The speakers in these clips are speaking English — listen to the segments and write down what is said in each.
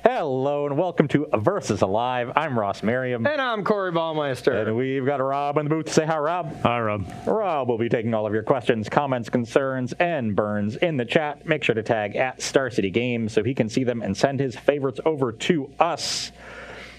Hello and welcome to Versus Alive. I'm Ross Merriam. And I'm Corey Baumeister. And we've got Rob in the booth. Say hi, Rob. Hi, Rob. Rob will be taking all of your questions, comments, concerns, and burns in the chat. Make sure to tag at Star City Games so he can see them and send his favorites over to us.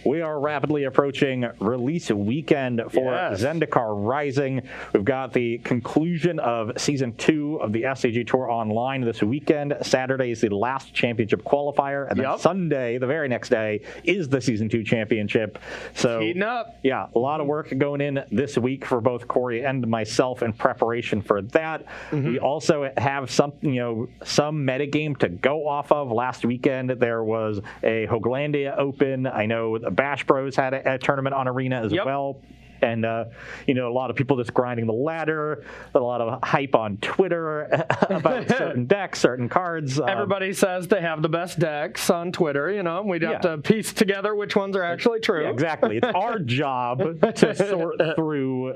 We are rapidly approaching release weekend for Zendikar Rising. We've got the conclusion of Season 2 of the SCG Tour online this weekend. Saturday is the last championship qualifier, and then Sunday, the very next day, is the Season 2 championship. So, heating up. Yeah, a lot of work going in this week for both Corey and myself in preparation for that. We also have some metagame to go off of. Last weekend, there was a Hoaglandia Open. I know the Bash Bros had a tournament on Arena as well. And, a lot of people just grinding the ladder, a lot of hype on Twitter about certain decks, certain cards. Everybody says they have the best decks on Twitter, We'd have to piece together which ones are actually true. Yeah, exactly. It's our job to sort through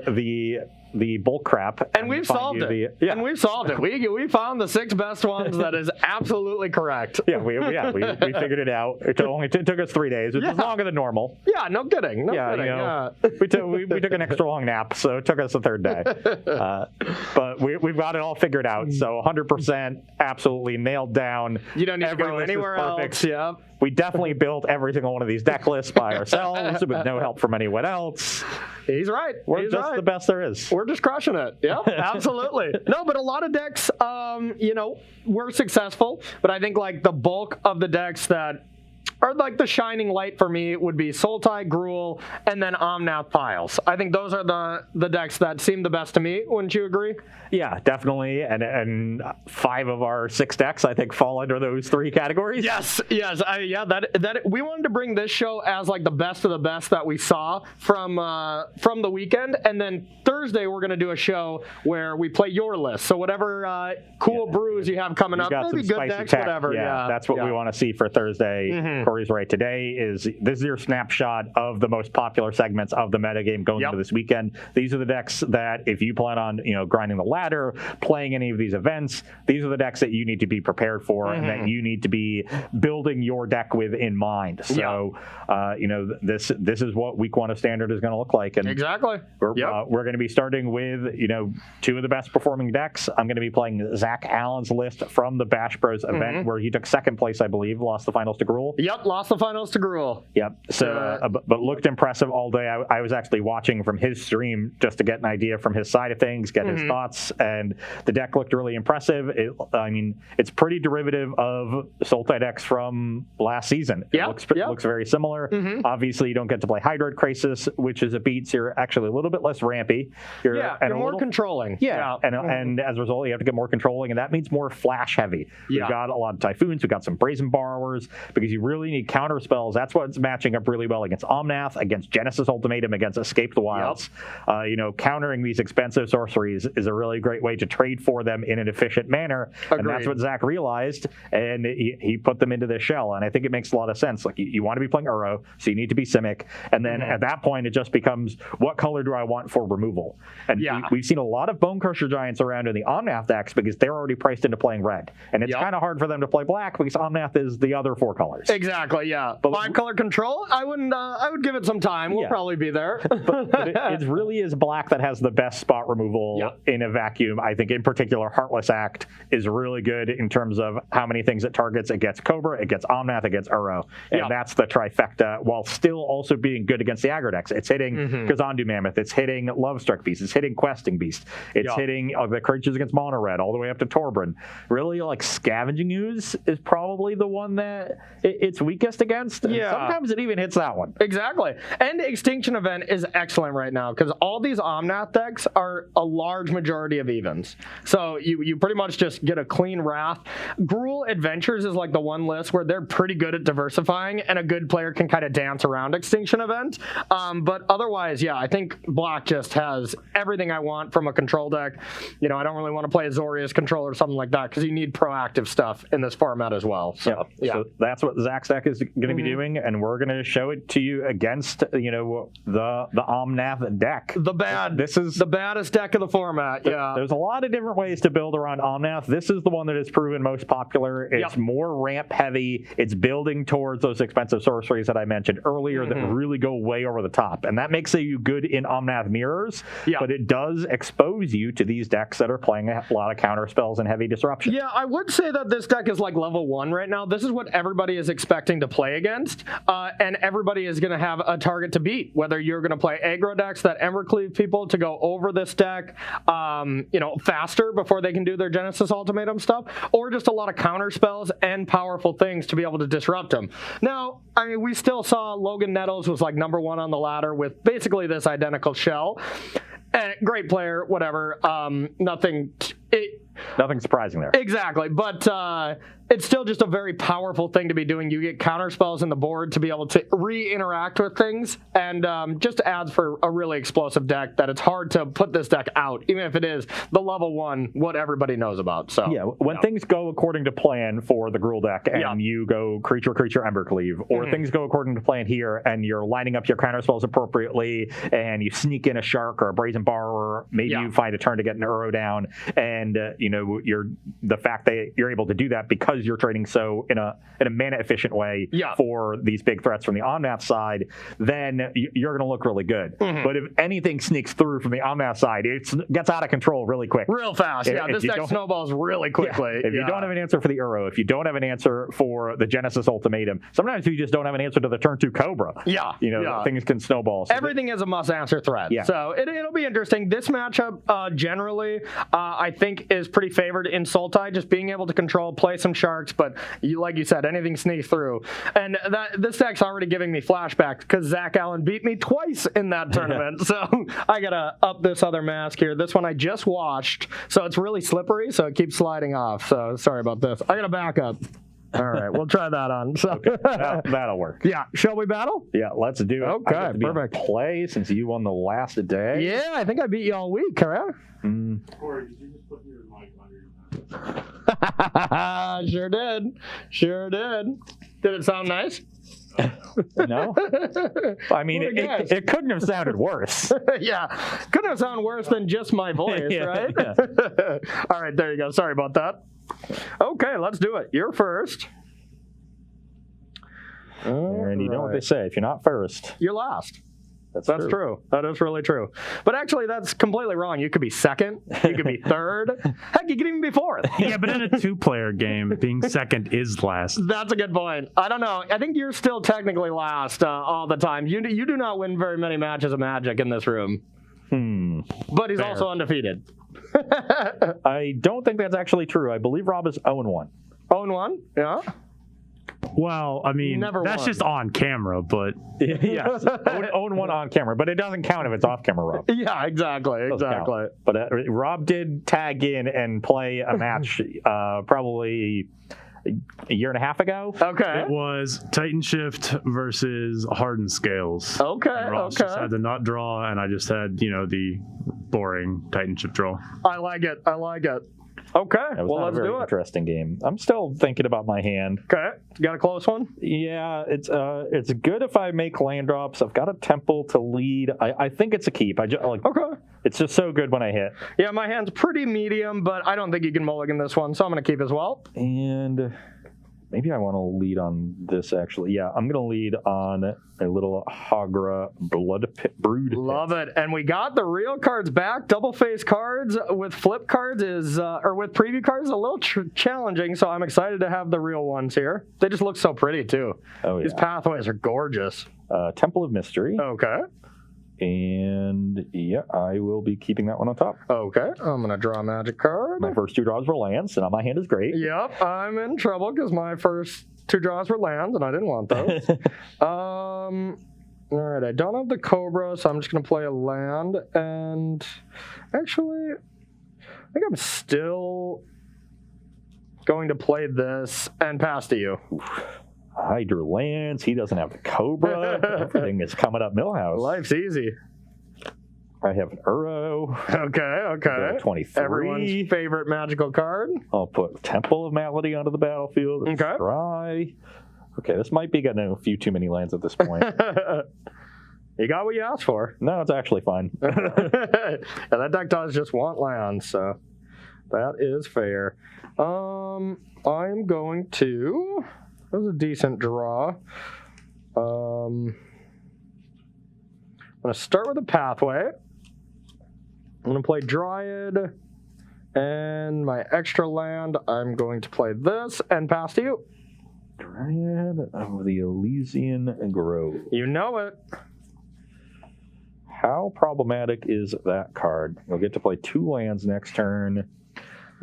the bull crap. And we've solved it. And we've solved it. We found the 6 best ones that is absolutely correct. Yeah, we figured it out. It took us 3 days, which is longer than normal. Yeah, no kidding. We took an extra long nap, so it took us a third day. But we've got it all figured out. So 100% absolutely nailed down. You don't need to go anywhere else. Yeah. We definitely built every single one of these deck lists by ourselves with no help from anyone else. He's right. We're just the best there is. We're just crushing it. Yeah, absolutely. No, but a lot of decks, were successful. But I think like the bulk of the decks that are like the shining light for me would be Sultai, Gruul, and then Omnath Files. I think those are the decks that seem the best to me. Wouldn't you agree? Yeah, definitely. And 5 of our 6 decks, I think, fall under those 3 categories. Yes. That we wanted to bring this show as like the best of the best that we saw from the weekend, and then Thursday we're going to do a show where we play your list. So whatever cool brews you have coming up, maybe good decks, whatever. Yeah, that's what we want to see for Thursday. Corey's right. Today this is your snapshot of the most popular segments of the metagame going into this weekend. These are the decks that if you plan on grinding the ladder, playing any of these events, these are the decks that you need to be prepared for and that you need to be building your deck with in mind. So this is what week 1 of Standard is going to look like. And exactly. We're going to be starting with 2 of the best performing decks. I'm going to be playing Zach Allen's list from the Bash Bros event where he took 2nd place, I believe, lost the finals to Gruul. Yep, lost the finals to Gruul. Yep. So, but looked impressive all day. I was actually watching from his stream just to get an idea from his side of things, get his thoughts, and the deck looked really impressive. It's pretty derivative of Sultai decks from last season. It looks very similar. Obviously, you don't get to play Hydroid Crisis, which is a beat, so you're actually a little bit less rampy. You're more controlling. And as a result, you have to get more controlling, and that means more flash heavy. We've got a lot of Typhoons, we've got some Brazen Borrowers, because you really need counter spells. That's what's matching up really well against Omnath, against Genesis Ultimatum, against Escape the Wilds. Countering these expensive sorceries is a really great way to trade for them in an efficient manner. Agreed. And that's what Zach realized, and he put them into this shell. And I think it makes a lot of sense. Like you want to be playing Uro, so you need to be Simic. And then at that point, it just becomes, what color do I want for removal? And we've seen a lot of Bone Crusher Giants around in the Omnath decks because they're already priced into playing red. And it's kind of hard for them to play black because Omnath is the other 4 colors. Exactly, yeah. But 5-color control, I would give it some time. We'll probably be there. but it really is black that has the best spot removal in a vacuum. I think in particular, Heartless Act is really good in terms of how many things it targets. It gets Cobra, it gets Omnath, it gets Uro. And that's the trifecta, while still also being good against the aggro decks. It's hitting Kazandu Mammoth, it's hitting Lovestruck Beast, it's hitting Questing Beast, it's hitting the creatures against Mono Red all the way up to Torbran. Really, like Scavenging Ooze is probably the one that it's weakest against. Sometimes it even hits that one. Exactly. And Extinction Event is excellent right now because all these Omnath decks are a large majority of evens. So you pretty much just get a clean Wrath. Gruul Adventures is like the one list where they're pretty good at diversifying and a good player can kind of dance around Extinction Event. But otherwise, I think black just has everything I want from a control deck. I don't really want to play Azorius control or something like that because you need proactive stuff in this format as well. So that's what Zach Max deck is going to be doing, and we're going to show it to you against the Omnath deck. This is the baddest deck of the format. Yeah, there's a lot of different ways to build around Omnath. This is the one that has proven most popular. It's more ramp heavy. It's building towards those expensive sorceries that I mentioned earlier that really go way over the top, and that makes you good in Omnath mirrors. But it does expose you to these decks that are playing a lot of counter spells and heavy disruption. Yeah, I would say that this deck is like level 1 right now. This is what everybody is expecting to play against, and everybody is going to have a target to beat. Whether you're going to play aggro decks that Embercleave people to go over this deck, faster before they can do their Genesis Ultimatum stuff, or just a lot of counter spells and powerful things to be able to disrupt them. Now, I mean, we still saw Logan Nettles was like number 1 on the ladder with basically this identical shell. And great player, whatever. Nothing surprising there. Exactly, but it's still just a very powerful thing to be doing. You get counter spells in the board to be able to re-interact with things, and just adds for a really explosive deck that it's hard to put this deck out, even if it is the level 1, what everybody knows about. So when things go according to plan for the Gruul deck, and you go creature Embercleave, or things go according to plan here, and you're lining up your counter spells appropriately, and you sneak in a Shark or a Brazen Borrower, maybe you find a turn to get an Uro down, and the fact that you're able to do that because you're trading so in a mana efficient way for these big threats from the Omnath side, then you're going to look really good. But if anything sneaks through from the Omnath side, it gets out of control really quick, real fast. This deck snowballs really quickly. If you don't have an answer for the Uro, if you don't have an answer for the Genesis Ultimatum, sometimes you just don't have an answer to the turn 2 Cobra. Things can snowball. So everything is a must answer threat. So it'll be interesting. This matchup generally I think is pretty favored in Sultai, just being able to control, play some Sharks, but like you said, anything sneaks through. And this deck's already giving me flashbacks because Zach Allen beat me twice in that tournament. So I gotta up this other mask here. This one I just watched, so it's really slippery, so it keeps sliding off. So sorry about this. I gotta back up. All right, we'll try that on. So that'll work. Yeah, shall we battle? Yeah, let's do it. Okay, perfect. Play since you won the last day. Yeah, I think I beat you all week, correct? Corey, did you just put your mic under your mouth? Sure did. Did it sound nice? No. I mean, it couldn't have sounded worse. Yeah, couldn't have sounded worse than just my voice, right? Yeah. All right, there you go. Sorry about that. Okay, let's do it. You're first. And you know what they say, if you're not first, you're last. That's true. That is really true. But actually, that's completely wrong. You could be second. You could be third. Heck, you could even be fourth. Yeah, but in a 2-player game, being second is last. That's a good point. I don't know. I think you're still technically last all the time. You do not win very many matches of Magic in this room. But he's also undefeated. I don't think that's actually true. I believe Rob is 0-1. 0-1? Yeah. Well, I mean, that's just on camera, but... Yes, 0-1 on camera, but it doesn't count if it's off camera, Rob. Yeah, exactly. But Rob did tag in and play a match probably a year and a half ago. Okay. It was Titan Shift versus Hardened Scales. Okay, and Ross just had to not draw, and I just had, the boring Titan Shift draw. I like it. Okay, well, let's do it. Interesting game. I'm still thinking about my hand. Okay, got a close one? Yeah, it's good if I make land drops. I've got a temple to lead. I think it's a keep. Okay. It's just so good when I hit. Yeah, my hand's pretty medium, but I don't think you can mulligan this one, so I'm going to keep as well. And maybe I want to lead on this, actually. Yeah, I'm going to lead on a little Hagra Blood Pit Brood. Love it. And we got the real cards back. Double face cards with flip cards or with preview cards is a little challenging, so I'm excited to have the real ones here. They just look so pretty, too. Oh, yeah. These pathways are gorgeous. Temple of Mystery. Okay. And yeah, I will be keeping that one on top. Okay, I'm gonna draw a magic card. My first 2 draws were lands, and my hand is great. Yep, I'm in trouble because my first 2 draws were lands, and I didn't want those. All right, I don't have the Cobra, so I'm just gonna play a land. And actually, I think I'm still going to play this and pass to you. I drew lands. He doesn't have the Cobra. Everything is coming up Millhouse. Life's easy. I have an Uro. Okay. 23. Everyone's favorite magical card. I'll put Temple of Malady onto the battlefield. Okay. Try. Okay, this might be getting a few too many lands at this point. You got what you asked for. No, it's actually fine. And that deck does just want lands, so that is fair. I'm going to... That was a decent draw. I'm going to start with a pathway. I'm going to play Dryad. And my extra land, I'm going to play this and pass to you. Dryad of the Elysian Grove. You know it. How problematic is that card? You'll get to play 2 lands next turn.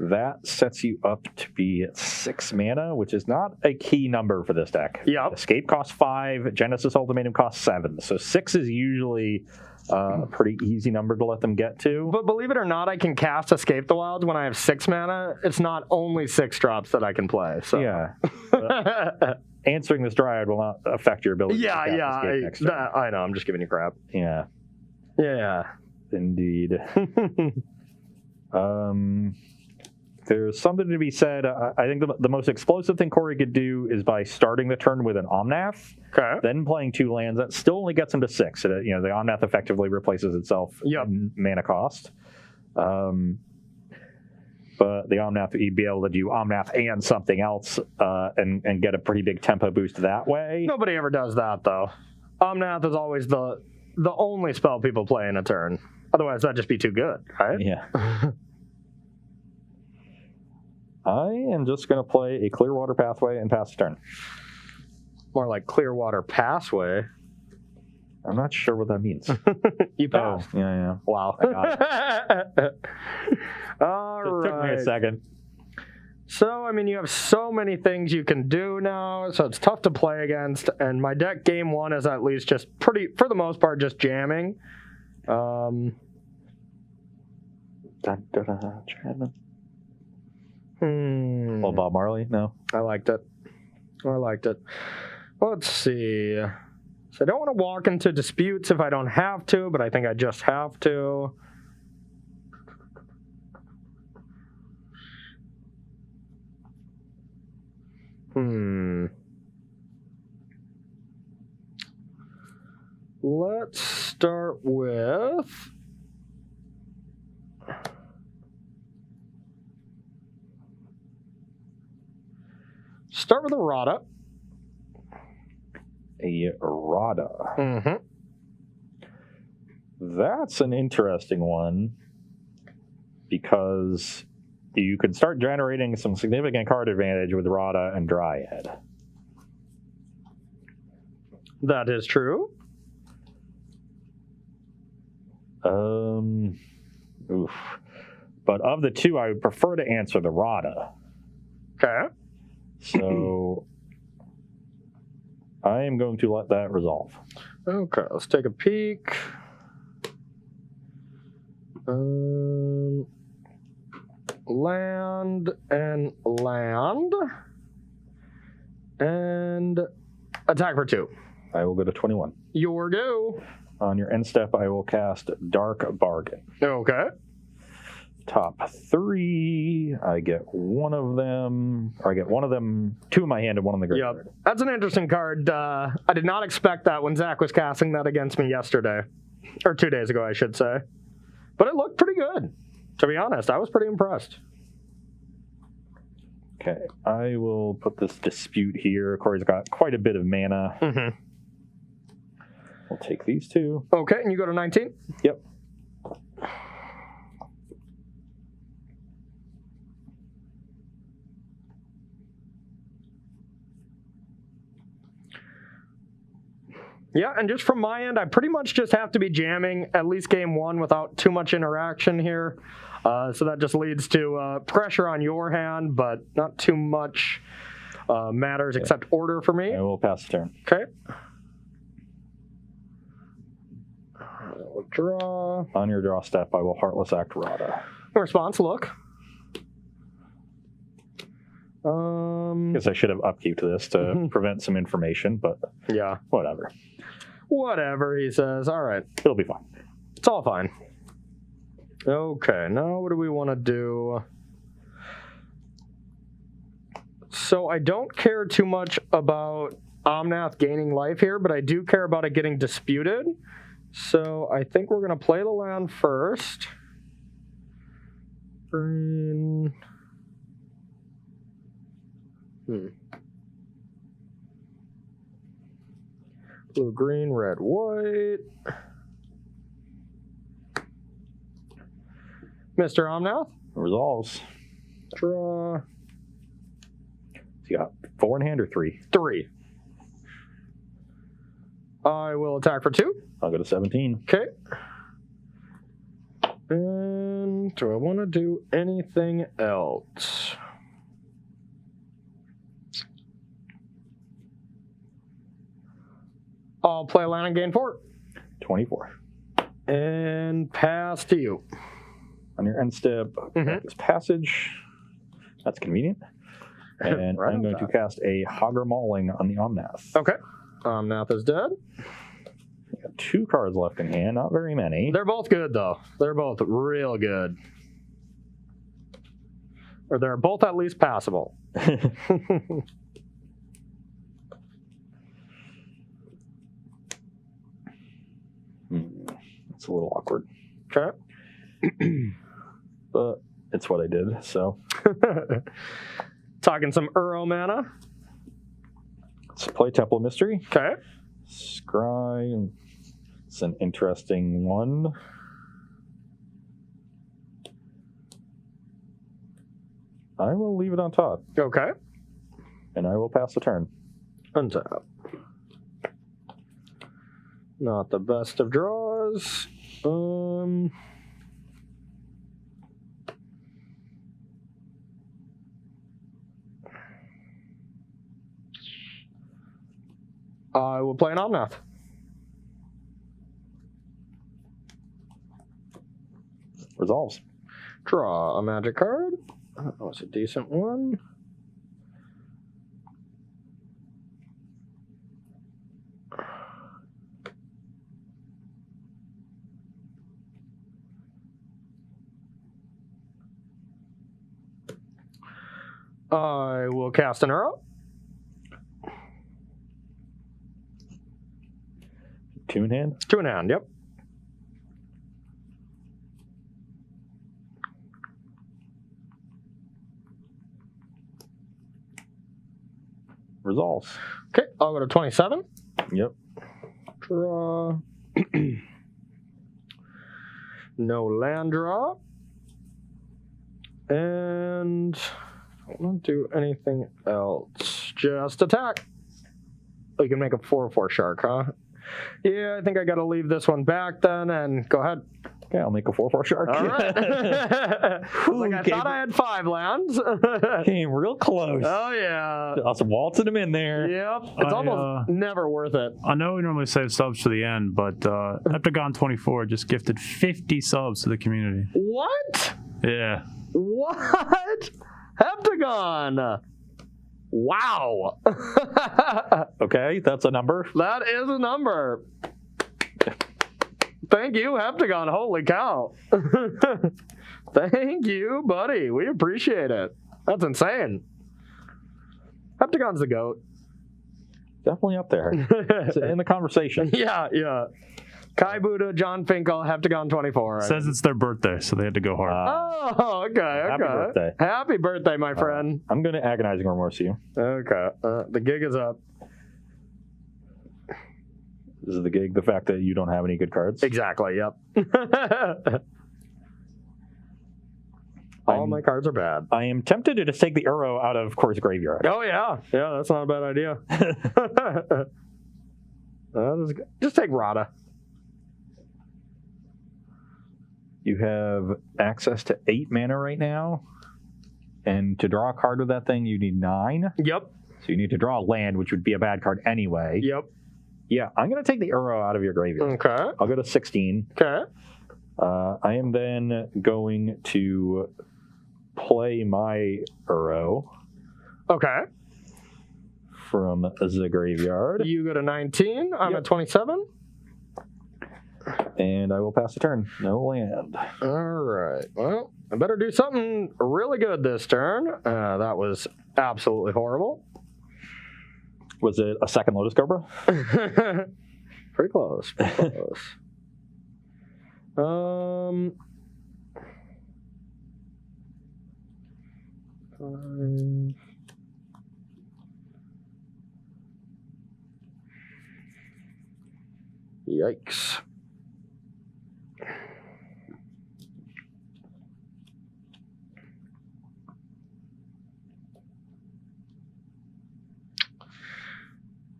That sets you up to be at 6 mana, which is not a key number for this deck. Yep. Escape costs 5, Genesis Ultimatum costs 7. So 6 is usually a pretty easy number to let them get to. But believe it or not, I can cast Escape the Wilds when I have 6 mana. It's not only 6 drops that I can play. So. Yeah. Answering this Dryad will not affect your ability to cast Escape next turn. I know. I'm just giving you crap. Yeah. Yeah. Indeed. There's something to be said. I think the most explosive thing Corey could do is by starting the turn with an Omnath, then playing 2 lands. That still only gets him to 6. So that, the Omnath effectively replaces itself in mana cost. But the Omnath, you'd be able to do Omnath and something else and get a pretty big tempo boost that way. Nobody ever does that, though. Omnath is always the only spell people play in a turn. Otherwise, that'd just be too good, right? Yeah. I am just going to play a Clearwater Pathway and pass the turn. More like Clearwater Passway. I'm not sure what that means. You passed. Oh, yeah. Wow. I got it. All right. Took me a second. So, I mean, you have so many things you can do now, so it's tough to play against. And my deck game 1 is at least just pretty, for the most part, just jamming. Well, Bob Marley? No. I liked it. Let's see. So I don't want to walk into disputes if I don't have to, but I think I just have to. Let's start with... Start with a Rada. A Rada. Mm-hmm. That's an interesting one because you can start generating some significant card advantage with Rada and Dryad. That is true. Oof. But of the 2, I would prefer to answer the Rada. Okay. So I am going to let that resolve. Okay, let's take a peek. Land and land. And attack for 2. I will go to 21. Your go. On your end step, I will cast Dark Bargain. Okay. Top 3, I get one of them, 2 in my hand and 1 in the graveyard. Yep. That's an interesting card. I did not expect that when Zach was casting that against me yesterday. Or 2 days ago, I should say. But it looked pretty good. To be honest, I was pretty impressed. Okay, I will put this dispute here. Corey's got quite a bit of mana. Mm-hmm. We'll take these 2. Okay, and you go to 19? Yep. Yeah, and just from my end, I pretty much just have to be jamming at least game 1 without too much interaction here. So that just leads to pressure on your hand, but not too much matters except order for me. I will pass the turn. Okay. We'll draw. On your draw step, I will Heartless Act Rada. Response, look. Guess I should have upkeeped this to prevent some information, but yeah, whatever. Whatever, he says. All right. It'll be fine. It's all fine. Okay, now what do we want to do? Let's So I don't care too much about Omnath gaining life here, but I do care about it getting disputed. So I think we're going to play the land first. Green. Blue, green, red, white. Mr. Omnath. Resolves. Draw. So you got 4 in hand or 3? 3. I will attack for 2. I'll go to 17. Okay. And do I want to do anything else? I'll play land and gain 4. 24. And pass to you. On your end step, this passage. That's convenient. And Right I'm on going to that. cast a Hogger Mauling on the Omnath. Okay. Omnath is dead. Got 2 cards left in hand, not very many. They're both good, though. They're both real good. Or they're both at least passable. It's a little awkward, Okay. but it's what I did, so. Talking some Uro mana. Let's play Temple of Mystery. Okay. Scry. It's an interesting one. I will leave it on top, Okay. and I will pass the turn. Untap. Not the best of draws. I will play an Omnath. Resolves. Draw a magic card. That was a decent one. I will cast an arrow. 2 in hand. 2 in hand, yep. Resolves. Okay, I'll go to 27. Yep. Draw. No land draw. And I don't want to do anything else. Just attack. Oh, you can make a 4/4 shark, huh? Yeah, I think I got to leave this one back then, and go ahead. Okay, I'll make a 4/4 shark. All right. I thought I had 5 lands. Came real close. Oh, yeah. Awesome, waltzing them in there. Yep. It's almost never worth it. I know we normally save subs to the end, but Heptagon24 just gifted 50 subs to the community. What? Yeah. What? Heptagon. Wow. Okay, that's a number. That is a number. Thank you, Heptagon. Holy cow. Thank you, buddy. We appreciate it. That's insane. Heptagon's the GOAT. Definitely up there. It's in the conversation. Yeah, yeah. Kai Buddha, John Finkel, Heptagon24. Says it's their birthday, so they had to go hard. Oh, okay, okay. Happy birthday. Happy birthday, my friend. I'm going to agonizing remorse you. Okay, the gig is up. This is the gig, the fact that you don't have any good cards. Exactly, yep. All my cards are bad. I am tempted to just take the Uro out of Core's graveyard. Oh, yeah. Yeah, that's not a bad idea. Just take Rada. You have access to 8 mana right now. And to draw a card with that thing, you need 9. Yep. So you need to draw a land, which would be a bad card anyway. Yep. Yeah, I'm going to take the Uro out of your graveyard. Okay. I'll go to 16. Okay. I am then going to play my Uro Okay. from the graveyard. You go to 19. I'm Yep. at 27. And I will pass the turn. No land. All right. Well, I better do something really good this turn. That was absolutely horrible. Was it a second Lotus Cobra? Pretty close. Pretty close. Yikes.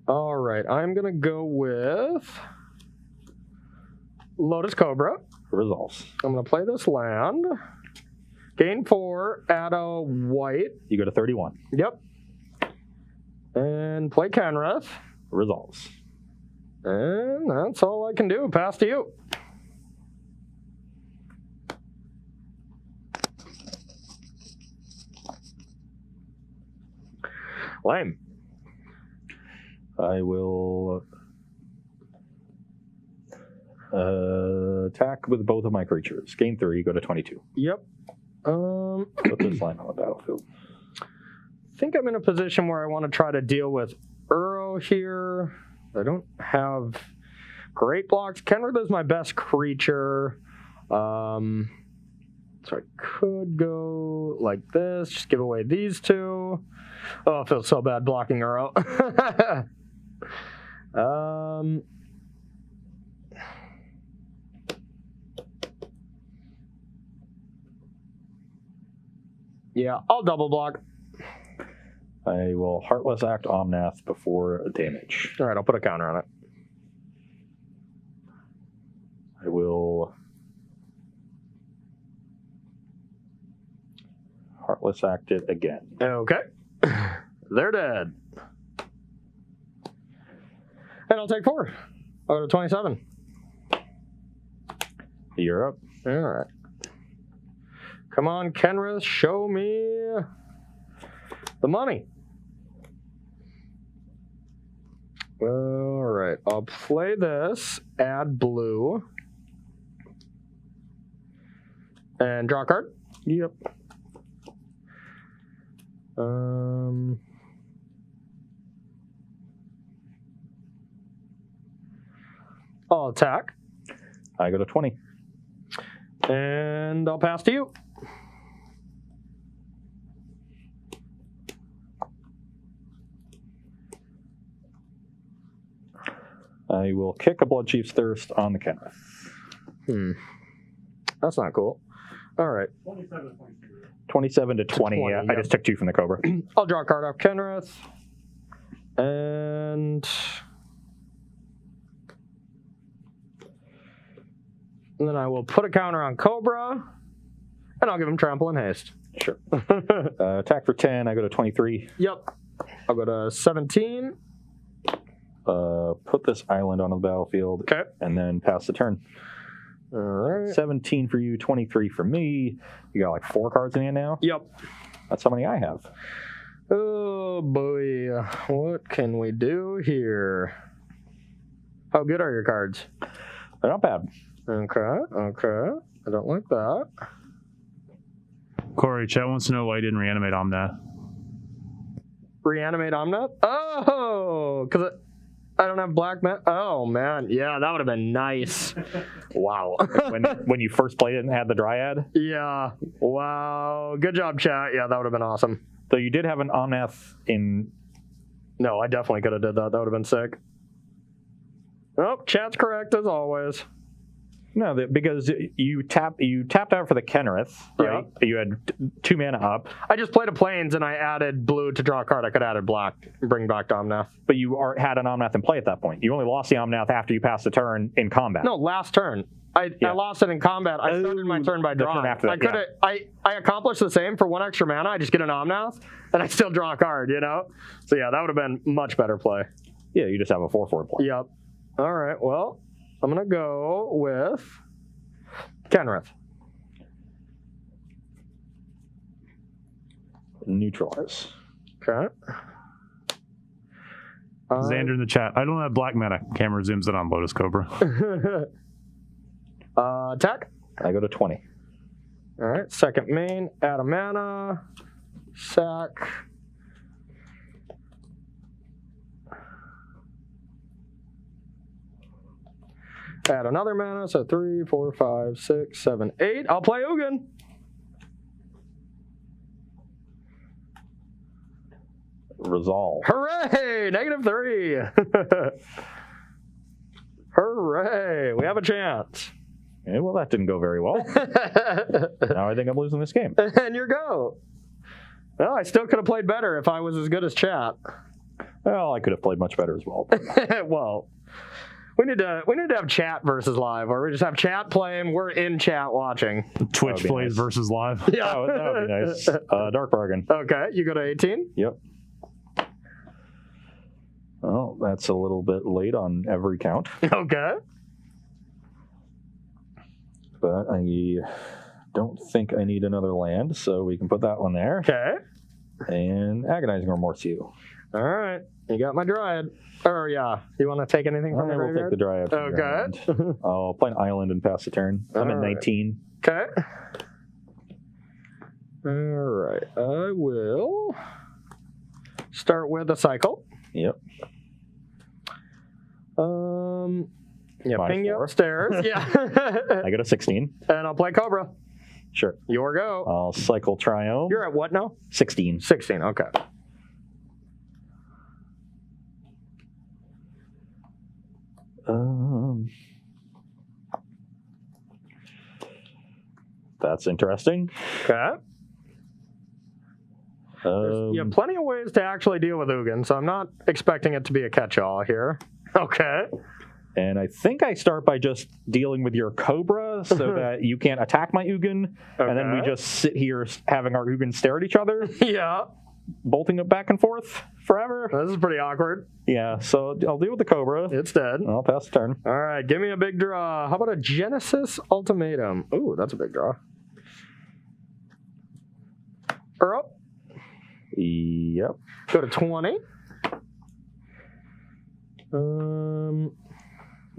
All right, I'm gonna go with Lotus Cobra. Resolves. I'm gonna play this land. Gain 4, add a white. You go to 31. Yep. And play Kenrith. Resolves. And that's all I can do. Pass to you. Lame. I will attack with both of my creatures. Gain 3, go to 22. Yep. Put this line on the battlefield. I think I'm in a position where I want to try to deal with Uro here. I don't have great blocks. Kenrith is my best creature. So I could go like this, just give away these two. Oh, it feels so bad blocking Uro. Yeah, I'll double block. I will Heartless Act Omnath before damage. All right, I'll put a counter on it. I will Heartless Act it again. Okay. They're dead. And I'll take 4. I'll go to 27. You're up. All right. Come on, Kenrith, show me the money. All right, I'll play this, add blue, and draw a card. Yep. I'll attack, I go to 20. and I'll pass to you. I will kick a Blood Chief's Thirst on the Kenrith. That's not cool. All right. 27 to 20. Yeah, yeah. I just took 2 from the Cobra. I'll draw a card off Kenrith. And then I will put a counter on Cobra. And I'll give him Trample and Haste. Sure. Attack for 10. I go to 23. Yep. I'll go to 17. Put this island on the battlefield. Okay. And then pass the turn. All right. 17 for you, 23 for me. You got like 4 cards in hand now? Yep. That's how many I have. Oh, boy. What can we do here? How good are your cards? They're not bad. Okay. I don't like that. Corey, chat wants to know why you didn't reanimate Omnath. Reanimate Omnath? Oh, because I don't have black man. Oh, man. Yeah, that would have been nice. Wow. when you first played it and had the Dryad? Yeah. Wow. Good job, chat. Yeah, that would have been awesome. So you did have an Omnath in... No, I definitely could have did that. That would have been sick. Oh, chat's correct as always. No, because you tapped out for the Kenrith, right? Yeah. You had 2 mana up, I just played a plains and I added blue to draw a card. I could have added black, bring back to Omnath. but you had an Omnath in play at that point. You only lost the Omnath after you passed the turn in combat. No, last turn. I lost it in combat. I started my turn by the drawing. turn after that, I could have. I accomplished the same for 1 extra mana. I just get an Omnath and I still draw a card. You know. So yeah, that would have been much better play. Yeah, you just have a 4/4 play. Yep. All right. Well, I'm gonna go with Kenrith. Neutralize. Okay. Xander in the chat. I don't have black mana. Camera zooms in on Lotus Cobra. Attack. I go to 20. All right, second main, add a mana, sack. Add another mana, so 3, 4, 5, 6, 7, 8. I'll play Ugin. Resolve. Hooray! -3. Hooray! We have a chance. Yeah, well, that didn't go very well. Now I think I'm losing this game. And your go. Well, I still could have played better if I was as good as chat. Well, I could have played much better as well. Well, we need to have chat versus live, or we just have chat playing. We're in chat watching. Twitch be plays nice. versus live. Yeah, That would be nice. Dark bargain. Okay, you go to 18. Yep. Well, that's a little bit late on every count, Okay. but I don't think I need another land, so we can put that one there. Okay. And Agonizing Remorse you. All right. You got my Dryad. Or, yeah. You want to take anything from I the will take the graveyard? Dryad from your Okay. hand. I'll play an island and pass the turn. I'm at All right. 19. Okay. All right. I will start with a cycle. Yep. Yeah, Minus ping you 4. upstairs. Yeah. I go to 16. And I'll play Cobra. Sure. Your go. I'll cycle Triome. You're at what now? 16. 16. Okay. That's interesting. Okay. You have plenty of ways to actually deal with Ugin, so I'm not expecting it to be a catch-all here. Okay. And I think I start by just dealing with your Cobra so that you can't attack my Ugin. And then we Okay. just sit here having our Ugin stare at each other, Yeah. bolting it back and forth forever. This is pretty awkward. Yeah, so I'll deal with the Cobra. It's dead. I'll pass the turn. All right, give me a big draw. How about a Genesis Ultimatum? Ooh, that's a big draw. Earl, Yep. go to 20.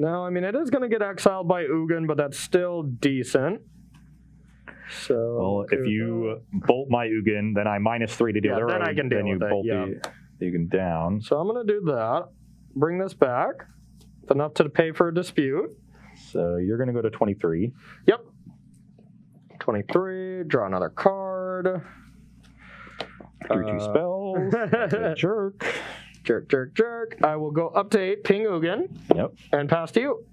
Now, I mean, it is going to get exiled by Ugin, but that's still decent. So, Well, if you bolt my Ugin, then I -3 to deal Yeah, with then I can deal Then you with it, bolt yeah. the Ugin down. So I'm going to do that. Bring this back. It's enough to pay for a dispute. So you're going to go to 23. Yep. 23. Draw another card. Drew 2 spells. That's a jerk. Jerk, jerk, jerk. I will go up to 8, ping Ugin, Yep. and pass to you.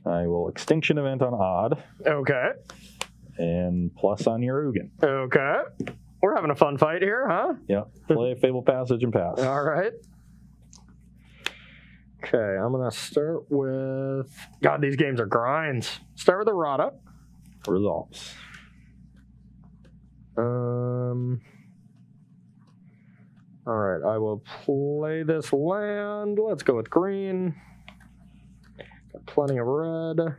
I will Extinction Event on Odd Okay. and plus on your Ugin. Okay. We're having a fun fight here, huh? Yep. Play Fable Passage and pass. All right. Okay, I'm going to start with... God, these games are grinds. Start with Errata. Resolves. All right, I will play this land. Let's go with green. Got plenty of red.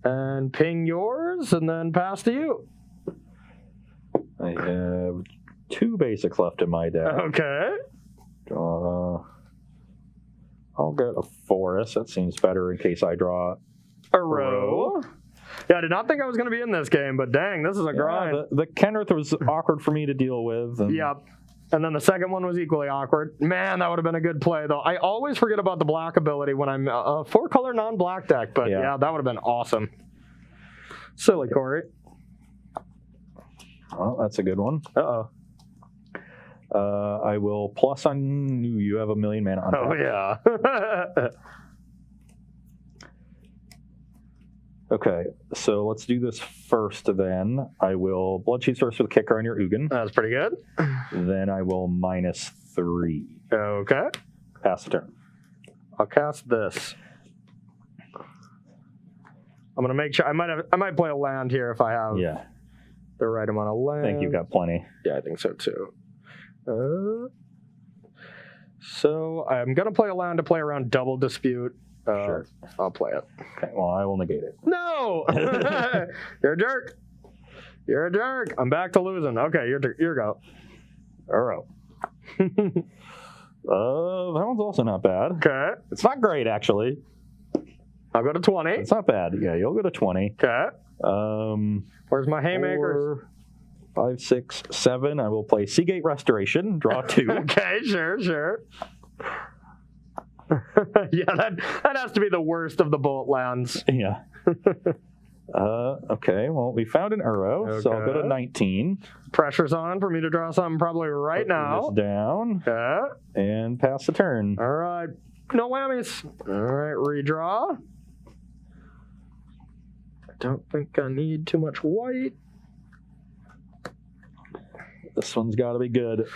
And ping yours, and then pass to you. I have 2 basics left in my deck. Okay. I'll get a forest. That seems better in case I draw. A row. Yeah, I did not think I was going to be in this game, but dang, this is a grind. Yeah, the Kenrith was awkward for me to deal with. And Yep. And then the second one was equally awkward. Man, that would have been a good play, though. I always forget about the black ability when I'm a 4-color non-black deck, but yeah, that would have been awesome. Silly Corey. Well, that's a good one. Uh-oh. I will plus on you. You have 1,000,000 mana on Oh, top. yeah. Okay, so let's do this first then. I will Bloodchief Source with Kicker on your Ugin. That's pretty good. Then I will -3. Okay. Pass the turn. I'll cast this. I'm going to make sure. I might play a land here if I have Yeah, the right amount of land. I think you've got plenty. Yeah, I think so too. So I'm going to play a land to play around Double Dispute. Sure. I'll play it. Okay, well, I will negate it. No! You're a jerk. You're a jerk. I'm back to losing. Okay, your go. All right. That one's also not bad. Okay. It's not great, actually. I'll go to 20. It's not bad. Yeah, you'll go to 20. Okay. Where's my 4, haymakers? 5, 6, 7. I will play Seagate Restoration. Draw 2. Okay, sure. Yeah, that has to be the worst of the bullet lands. Yeah. Okay, well, we found an Uro, so I'll go to 19. Pressure's on for me to draw something probably right Put now. this down. Okay. And pass the turn. All right. No whammies. All right, redraw. I don't think I need too much white. This one's got to be good.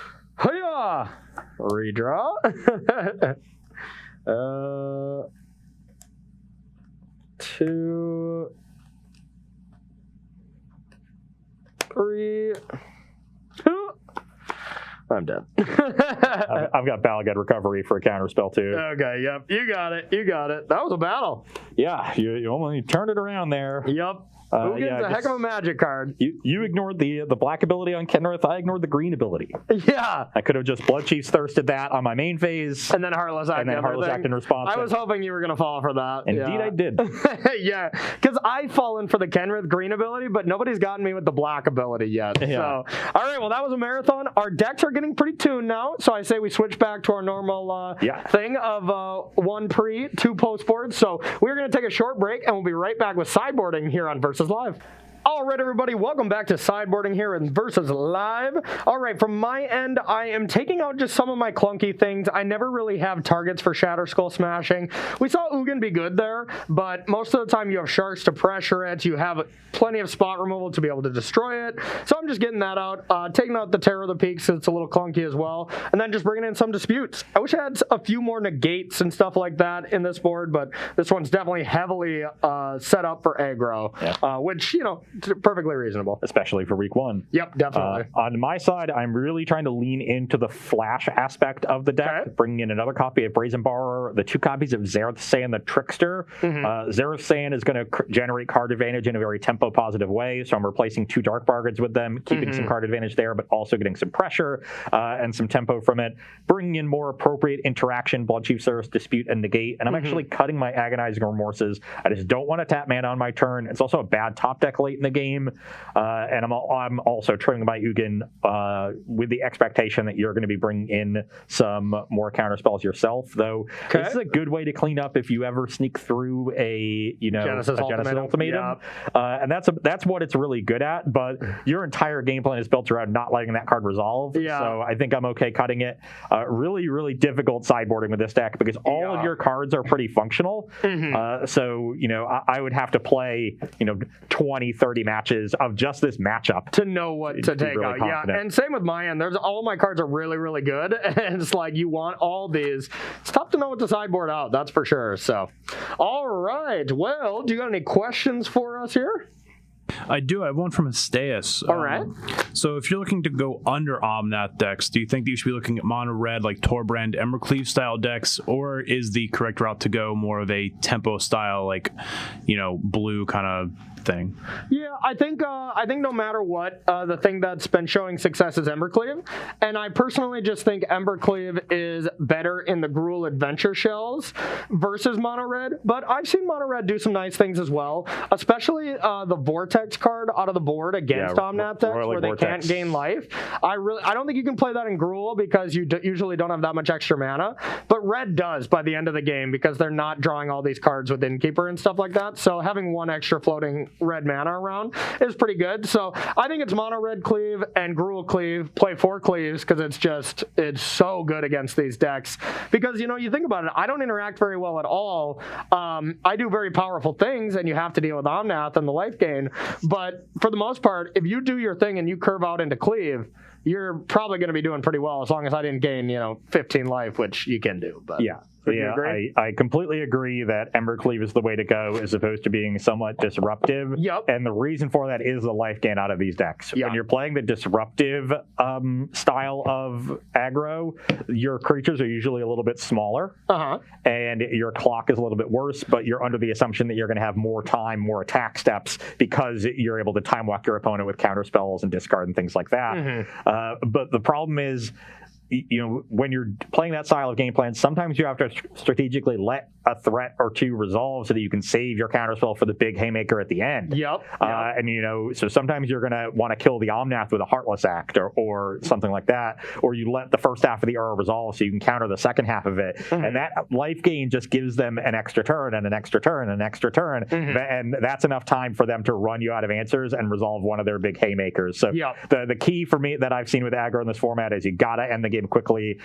Hiya! Redraw. 2, 3. I'm dead. I've got Balagad Recovery for a counterspell, too. Okay, yep. You got it. That was a battle. Yeah, you only turned it around there. Yep. Ugin's a heck of a magic card. You ignored the black ability on Kenrith. I ignored the green ability. Yeah. I could have just Blood Chiefs Thirsted that on my main phase. And then Heartless Act. And then Heartless Act in response. I was hoping you were going to fall for that. Indeed, I did. Yeah, because I've fallen for the Kenrith green ability, but nobody's gotten me with the black ability yet. Yeah. So, all right, well, that was a marathon. Our decks are getting pretty tuned now, so I say we switch back to our normal thing of 1 pre, 2 post boards. So we're going to take a short break, and we'll be right back with sideboarding here on Versus Live. All right, everybody, welcome back to Sideboarding here in Versus Live. All right, from my end, I am taking out just some of my clunky things. I never really have targets for Shatter Skull Smashing. We saw Ugin be good there, but most of the time you have Sharks to pressure it. You have plenty of spot removal to be able to destroy it. So I'm just getting that out, taking out the Terror of the Peaks, it's a little clunky as well, and then just bringing in some disputes. I wish I had a few more negates and stuff like that in this board, but this one's definitely heavily set up for aggro, which, you know, perfectly reasonable. Especially for week 1. Yep, definitely. On my side, I'm really trying to lean into the flash aspect of the deck, bringing in another copy of Brazen Borrower, the 2 copies of Zereth Saiyan the Trickster. Zereth Saiyan is going to generate card advantage in a very tempo-positive way, so I'm replacing 2 Dark Bargains with them, keeping some card advantage there, but also getting some pressure and some tempo from it, bringing in more appropriate interaction, Blood Chief Service, Dispute, and Negate, and I'm actually cutting my Agonizing Remorses. I just don't want to tap mana on my turn. It's also a bad top deck late in the game. And I'm also trimming my Ugin with the expectation that you're going to be bringing in some more counterspells yourself. Though this is a good way to clean up if you ever sneak through a Genesis Ultimatum. And that's what it's really good at. But your entire game plan is built around not letting that card resolve. So I think I'm okay cutting it. Really, really difficult sideboarding with this deck because all of your cards are pretty functional. So I would have to play 20, 30 matches of just this matchup to know what to take out. Yeah, and same with my end. There's all my cards are really, really good, and it's like you want all these. It's tough to know what to sideboard out. That's for sure. So, all right. Well, do you got any questions for us here? I do. I have one from Asteus. All right. So if you're looking to go under Omnath decks, do you think that you should be looking at mono red like Torbrand, Embercleave style decks, or is the correct route to go more of a tempo style like, blue kind of thing? Yeah, I think no matter what, the thing that's been showing success is Embercleave, and I personally just think Embercleave is better in the Gruul Adventure shells versus mono red. But I've seen mono red do some nice things as well, especially the Vortex card out of the board against Omnath decks where they can't gain life. I don't think you can play that in Gruul because you usually don't have that much extra mana, but red does by the end of the game because they're not drawing all these cards with Innkeeper and stuff like that. So having 1 extra floating red mana around is pretty good. So I think it's mono red cleave and Gruul cleave. Play 4 cleaves because it's so good against these decks. Because you think about it, I don't interact very well at all. I do very powerful things, and you have to deal with Omnath and the life gain. But for the most part, if you do your thing and you curve out into cleave, you're probably going to be doing pretty well as long as I didn't gain 15 life, which you can do. But yeah. I completely agree that Embercleave is the way to go as opposed to being somewhat disruptive. Yep. And the reason for that is the life gain out of these decks. Yep. When you're playing the disruptive style of aggro, your creatures are usually a little bit smaller. And your clock is a little bit worse, but you're under the assumption that you're going to have more time, more attack steps because you're able to time walk your opponent with counter spells and discard and things like that. But the problem is, when you're playing that style of game plan, sometimes you have to strategically let a threat or two resolve so that you can save your counterspell for the big haymaker at the end. Yep. And so sometimes you're going to want to kill the Omnath with a Heartless Act or something like that, or you let the first half of the arrow resolve so you can counter the second half of it. And that life gain just gives them an extra turn and an extra turn and an extra turn, and that's enough time for them to run you out of answers and resolve one of their big haymakers. So the key for me that I've seen with aggro in this format is you got to end the game quickly.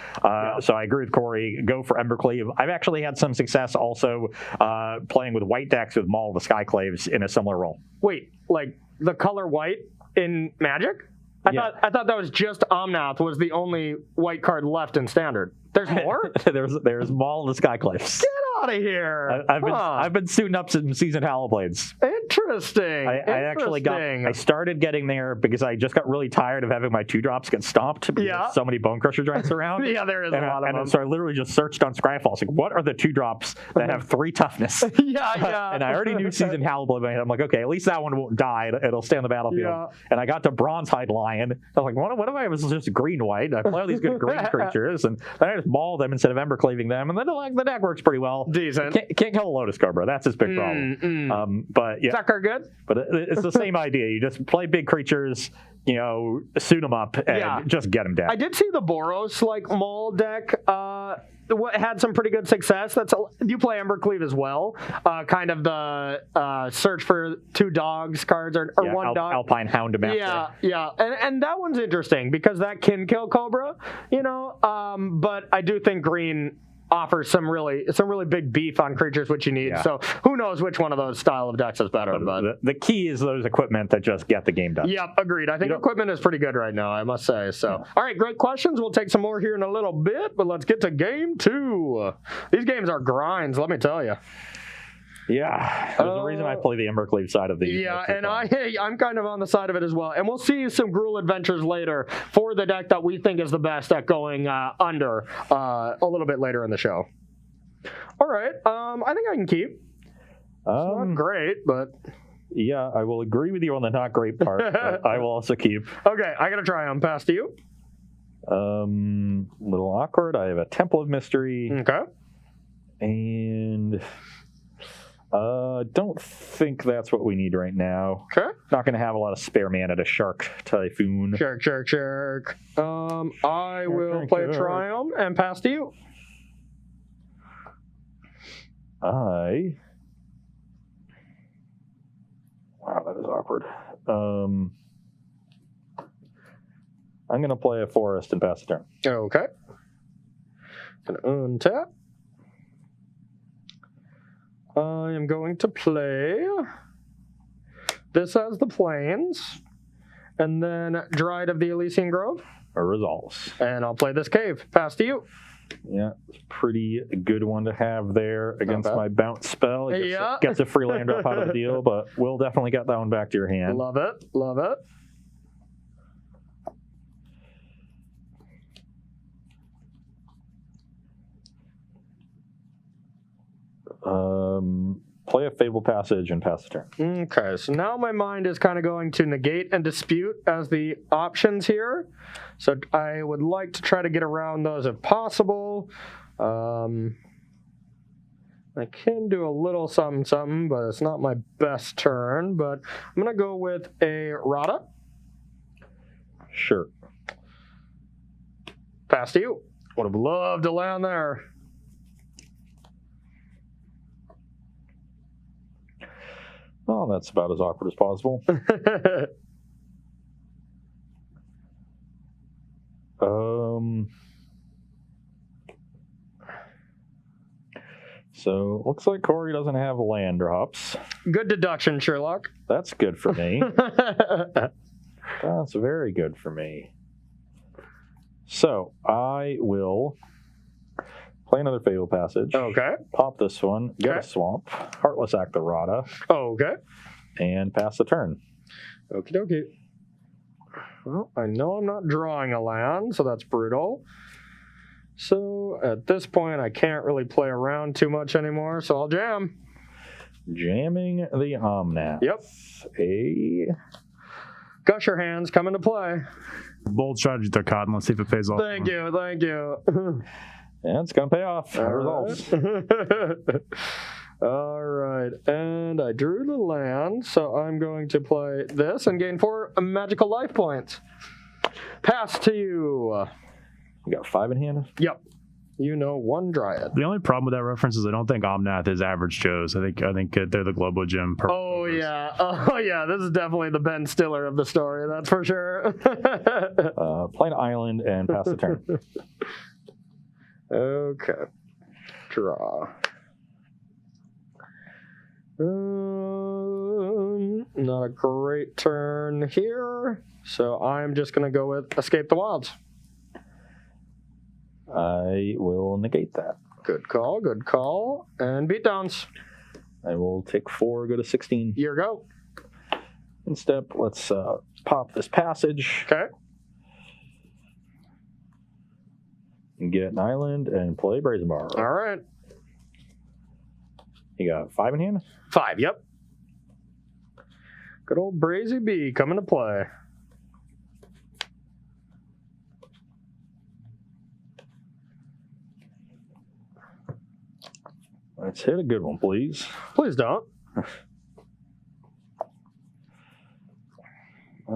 So I agree with Corey. Go for Embercleave. I've actually had some success also playing with white decks with Maul the Skyclaves in a similar role. Wait, like the color white in Magic? I thought that was just Omnath was the only white card left in Standard. There's more? there's Maul the Skyclaves. Get out of here! I've been suiting up some seasoned Hallowblades. Interesting. I started getting there because I just got really tired of having my 2-drops get stomped. There's so many Bone Crusher giants around. There is a lot of them. So I literally just searched on Scryfall. I was like, what are the 2-drops that have 3 toughness? And I already knew seasoned Hallowblade. I'm like, okay, at least that one won't die. It'll stay on the battlefield. And I got to Bronzehide Lion. I was like, what if I was just green-white? I play all these good green creatures, and then I just maul them instead of Embercleaving them, and then the deck works pretty well. Decent. Can't kill a Lotus Cobra. That's his big problem. But yeah, is that card good? But it's the same idea. You just play big creatures, suit them up, and just get them down. I did see the Boros Maul deck. Had some pretty good success. You play Embercleave as well. Kind of the search for 2 dogs cards or 1 dog. Alpine Hound Master. Yeah. And that one's interesting because that can kill Cobra, but I do think green offers some really big beef on creatures which you need. So who knows which one of those style of decks is better. But the key is those equipment that just get the game done. Yep, agreed. I think equipment is pretty good right now, I must say. So all right, great questions. We'll take some more here in a little bit, but let's get to game 2. These games are grinds, let me tell you. Yeah, there's a reason I play the Embercleave side of the. Yeah, and I'm kind of on the side of it as well. And we'll see some Gruul adventures later for the deck that we think is the best at going under a little bit later in the show. All right, I think I can keep. It's not great, but. Yeah, I will agree with you on the not great part, but I will also keep. Okay, I gotta try on. Pass to you. Little awkward. I have a Temple of Mystery. Okay. And. Don't think that's what we need right now. Okay. Not going to have a lot of spare mana to Shark Typhoon. Shark. I will play a Triumph and pass to you. Wow, that is awkward. I'm going to play a Forest and pass the turn. Okay. Gonna untap. I am going to play this as the Plains, and then Dryad of the Elysian Grove. Resolves. And I'll play this Cave. Pass to you. Yeah, it's a pretty good one to have there against my bounce spell. It gets a free land drop out of the deal, but we'll definitely get that one back to your hand. Love it. Play a Fable Passage and pass the turn. Okay, so now my mind is kind of going to negate and dispute as the options here. So I would like to try to get around those if possible. I can do a little something, but it's not my best turn. But I'm going to go with a Rada. Sure. Pass to you. Would have loved to land there. Oh, that's about as awkward as possible. So looks like Corey doesn't have land drops. Good deduction, Sherlock. That's good for me. That's very good for me. So I will play another Fable Passage. Okay. Pop this one. Get a Swamp. Heartless Act the Rada. Okay. And pass the turn. Okie dokie. Well, I know I'm not drawing a land, so that's brutal. So at this point, I can't really play around too much anymore, so I'll jam. Jamming the Omnath. Yep. Gusher hands come into play. Bold strategy there, Cotton. Let's see if it pays off. Thank you. Yeah, it's going to pay off. All Results. right. All right, and I drew the land, so I'm going to play this and gain 4 magical life points. Pass to you. You got 5 in hand? Yep. You know, 1 Dryad. The only problem with that reference is I don't think Omnath is average Joe's. I think they're the Globo Gym. Oh yeah. This is definitely the Ben Stiller of the story. That's for sure. Play an island and pass the turn. Okay. Draw. Not a great turn here, so I'm just gonna go with Escape the Wilds. I will negate that. Good call. And beatdowns. I will take 4, go to 16. Your go. In step, let's pop this passage. Okay. Get an island and play Brazen Bar. All right. You got 5 in hand? 5, yep. Good old Brazy B coming to play. Let's hit a good one, please. Please don't. I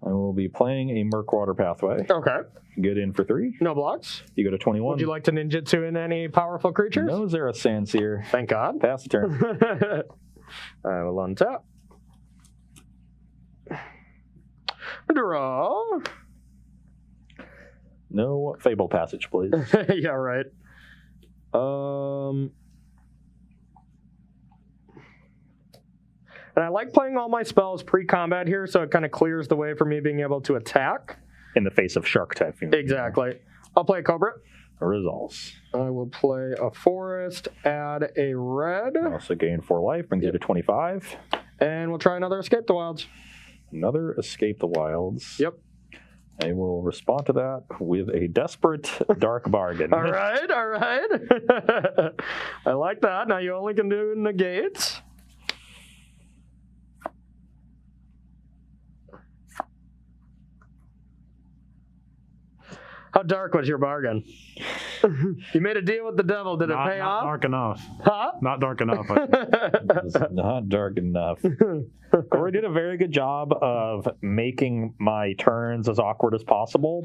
will be playing a Murkwater Pathway. Okay. Get in for 3. No blocks. You go to 21. Would you like to ninjutsu in any powerful creatures? No Zera Sands here. Thank God. Pass the turn. I will untap. Draw. No Fable Passage, please. Yeah, right. And I like playing all my spells pre-combat here, so it kind of clears the way for me being able to attack. In the face of Shark type. Exactly. I'll play Cobra. Results. I will play a forest, add a red, Also gain 4 life, brings you to 25. and we'll try another Escape the Wilds. Another Escape the Wilds. Yep. I will respond to that with a desperate Dark Bargain. All right. I like that. Now you only can do negates. How dark was your bargain? You made a deal with the devil. Did it pay Not off? dark enough. Huh? Not dark enough. It's not dark enough. Corey did a very good job of making my turns as awkward as possible.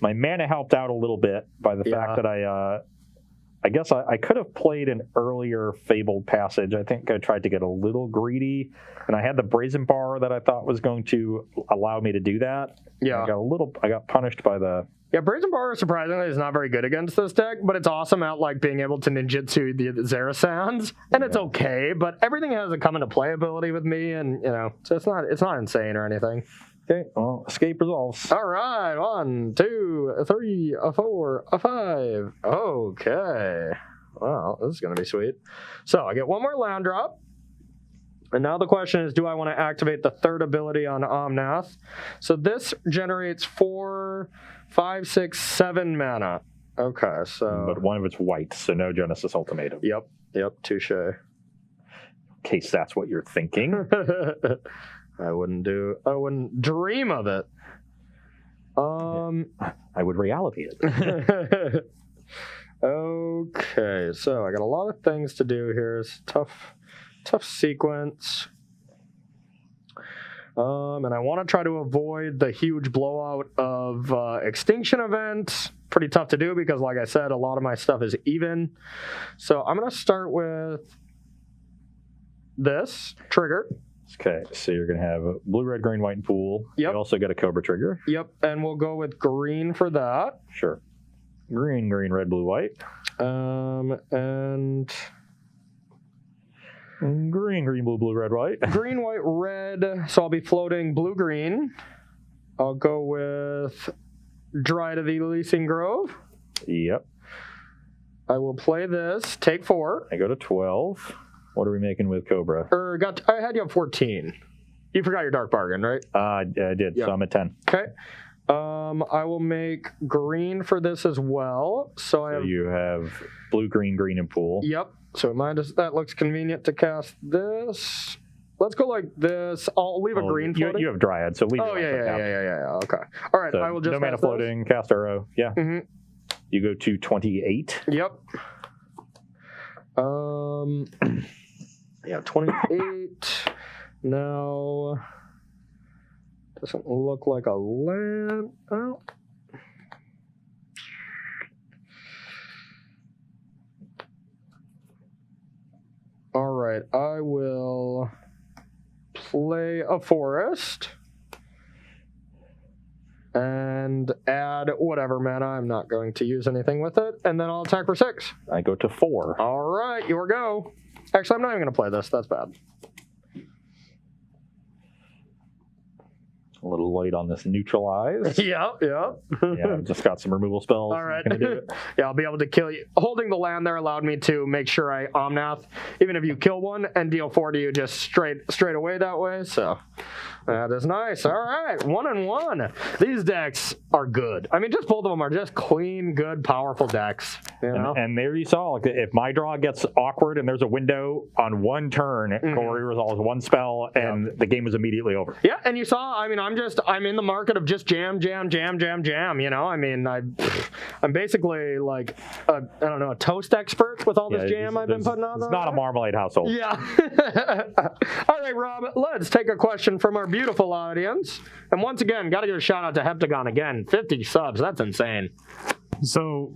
My mana helped out a little bit by the fact that I guess I could have played an earlier Fabled Passage. I think I tried to get a little greedy, and I had the Brazen Bar that I thought was going to allow me to do that. Yeah. I got punished by the... Yeah, Brazen Bar surprisingly is not very good against this deck, but it's awesome at like being able to ninjutsu the Zerasans, and it's okay. But everything has a come into play ability with me, and so it's not insane or anything. Okay, well, escape resolves. All right, 1, 2, 3, 4, 5. Okay, well, this is gonna be sweet. So I get 1 more land drop. And now the question is, do I want to activate the 3rd ability on Omnath? So this generates 4, 5, 6, 7 mana. Okay, so... But one of it's white, so no Genesis Ultimatum. Yep, touche. In case that's what you're thinking. I wouldn't dream of it. I would reality it. Okay, so I got a lot of things to do here. It's tough sequence. And I want to try to avoid the huge blowout of Extinction Event. Pretty tough to do because, like I said, a lot of my stuff is even. So I'm going to start with this trigger. Okay, so you're going to have a blue, red, green, white, and pool. Yep. You also get a Cobra trigger. Yep, and we'll go with green for that. Sure. Green, green, red, blue, white. And green, green, blue, blue, red, white. green, white, red. So I'll be floating blue, green. I'll go with Dry to the Leasing Grove. Yep. I will play this. Take 4. I go to 12. What are we making with Cobra? I had you at 14. You forgot your Dark Bargain, right? I did, Yep. so I'm at 10. Okay. I will make green for this as well. So you have blue, green, green, and pool. Yep. So that looks convenient to cast this. let's go like this. I'll leave a green floating. You have Dryad, so leave Oh, it yeah. Okay. All right, So I will just no mana cast those. floating, cast arrow. Yeah. Mhm. You go to 28. Yep. Yeah, 28. Now, doesn't look like a land. Oh. All right, I will play a forest and add whatever mana. I'm not going to use anything with it, and then I'll attack for 6. I go to 4. All right, your go. Actually, I'm not even going to play this. That's bad. A little light on this neutralize. Yeah. Yeah, I've just got some removal spells. All right. Gonna do it. Yeah, I'll be able to kill you. Holding the land there allowed me to make sure I Omnath, even if you kill one, and deal 4 to you just straight away that way. So that is nice. All right, 1-1. These decks are good. I mean, just both of them are just clean, good, powerful decks. You know? And there you saw, like, if my draw gets awkward and there's a window on one turn, Corey resolves one spell, and the game was immediately over. Yeah, and you saw, I mean, I'm in the market of just jam, you know? I mean, I'm basically like, I don't know, a toast expert with all this jam I've been putting on. It's not a marmalade household. Yeah. All right, Rob, let's take a question from our beautiful audience. And once again, got to give a shout out to Heptagon again. 50 subs, that's insane. So,